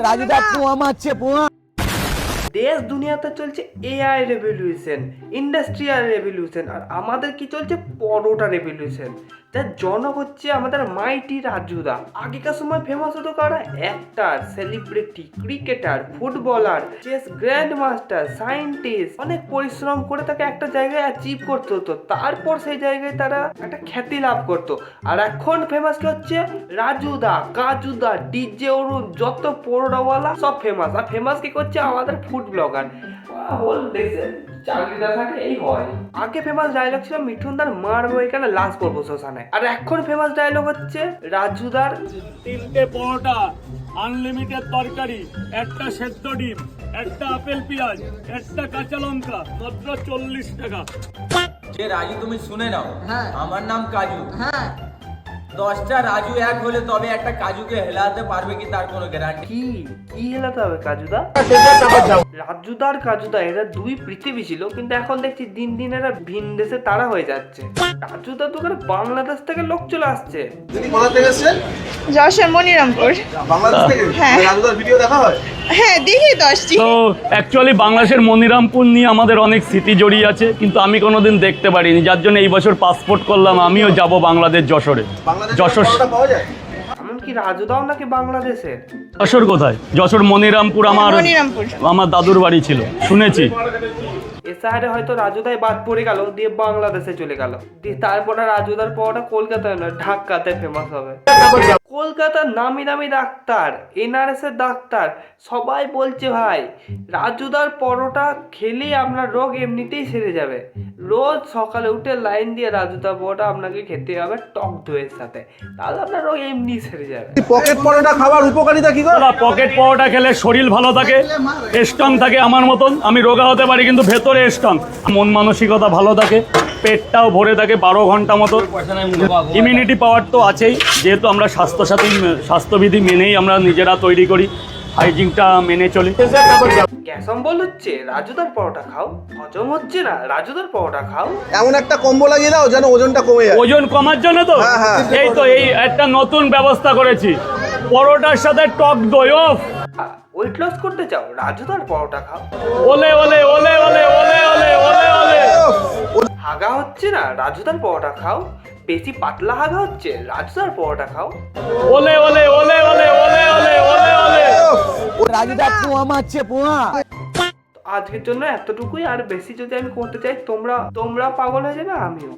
রাজুদা পোয়া মারছে পোয়া। দেশ দুনিয়াতে চলছে এআই রেভলিউশন, ইন্ডাস্ট্রিয়াল রেভলিউশন, আর আমাদের কি চলছে পরোটা রেভলিউশন। যার জনক হচ্ছে আমাদের মাইটি রাজুদা। আগেকার সময় ফেমাস হতো কারা? Actor, celebrity, cricketer, footballer, chess grand master, scientist. অনেক পরিশ্রম করে তাকে একটা জায়গায় অ্যাচিভ করতে হতো, তারপর সেই জায়গায় তারা একটা খ্যাতি লাভ করতো। আর এখন ফেমাস কি হচ্ছে? রাজুদা, কাজুদা, ডিজে অরুণ, যত পরোটাওয়ালা সব ফেমাস। আর ফেমাস কি করছে? আমাদের ফুড ব্লগার। হোল দেশে চাকরিটা থাকে এই হয়। আগে ফেমাস ডায়লগ ছিল মিঠুনদার মারবো এখানে লাশ করবো শ্মশানে। আর এখন ফেমাস ডায়লগ হচ্ছে রাজুদার 3টে পরোটা, আনলিমিটেড তরকারি, একটা সেদ্ধ ডিম, একটা আপেল পেঁয়াজ, একটা কাঁচা লঙ্কা, মাত্র 40 টাকা। যে রাজু তুমি শুনে নাও, আমার নাম কাজু। 10টা রাজু এক হলে তবে একটা কাজুকে হেলাতে পারবে কি তার কোনো গ্যারান্টি? কি কি হেলাতে হবে কাজুদা? রাজুদার কাজুদা এরা দুই পৃথিবী ছিল, কিন্তু এখন দেখছি দিন দিন এরা ভিন দেশে তারা হয়ে যাচ্ছে। রাজুদার দোকানে বাংলাদেশ থেকে লোক চলে আসছে। দিদি কোথা থেকে এসেছেন? যশোর মনিরামপুর। বাংলাদেশ থেকে? হ্যাঁ। রাজুদার ভিডিও দেখা হয়? হ্যাঁ দেখি 10টি। তো অ্যাকচুয়ালি বাংলাদেশের মনিরামপুর নিয়ে আমাদের অনেক স্মৃতি জড়িয়ে আছে, কিন্তু আমি কোনোদিন দেখতে পারিনি, যার জন্য এই বছর পাসপোর্ট করলাম, আমিও যাব বাংলাদেশ যশোরে। যশোর পরোটা পাওয়া যায়? এমনকি রাজুদাও নাকি বাংলাদেশের। যশোর কোথায়? যশোর মনিরামপুর মনিরামপুর। আমার দাদুর বাড়ি ছিল, শুনেছি। এসআইরে হয়তো রাজুদায় বাদ পড়ে গেল, দিয়ে বাংলাদেশে চলে গেল, দিয়ে তারপরে রাজুদার পরটা কলকাতায় নয় ঢাকাতে ফেমাস হবে। কলকাতার নামি দামি ডাক্তার, এনআরএস এর ডাক্তার সবাই বলছে ভাই রাজুদার পরোটা খেলেই আপনার রোগ এমনিতেই সেরে যাবে। রোজ সকালে উঠে লাইন দিয়ে রাজুদার পরোটা আপনাকে খেতে হবে টক দইয়ের সাথে, তাহলে আপনার রোগ এমনি সেরে যাবে। পকেট পরোটা খাবার উপকারিতা কি গো? পকেট পরোটা খেলে শরীর ভালো থাকে, স্ট্রং থাকে আমার মতন। আমি রোগা হতে পারি কিন্তু ভেতরে স্ট্রং, মন মানসিকতা ভালো থাকে, পেটটাও ভরে থাকে 12 ঘন্টা মতো। ইমিউনিটি পাওয়ার তো আছেই, যেহেতু আমরা স্বাস্থ্যবিধি মেনেই আমরা নিজেরা তৈরি করি, হাইজিনটা মেনে চলি। গ্যাস অম্বল হচ্ছে রাজুদার পরোটা খাও, হজম হচ্ছে না রাজুদার পরোটা খাও। এমন একটা কম্বো লাগিয়ে দাও যেন ওজনটা কমে যায়। ওজন কমার জন্য তো হ্যাঁ, হ্যাঁ। এই একটা নতুন ব্যবস্থা করেছি, পরোটার সাথে টক দই। অফ ওয়েট লস করতে চাও? রাজুদার পরোটা খাও। ওলে ওলে ওলে ওলে ওলে ওলে ওলে ওলে। হাগা হচ্ছে না রাজুদার পরোটা খাও। বেশি পাতলা হাগা হচ্ছে রাজুদার পরোটা খাও। ওলে ওলে ওলে ওলে ওলে ওলে ওলে ওলে। রাজুদা পোয়া মারছে পোয়া। আজকের জন্য এতটুকুই, আর বেশি যদি আমি করতে চাই তোমরা পাগল হয়ে যাবে, আমিও।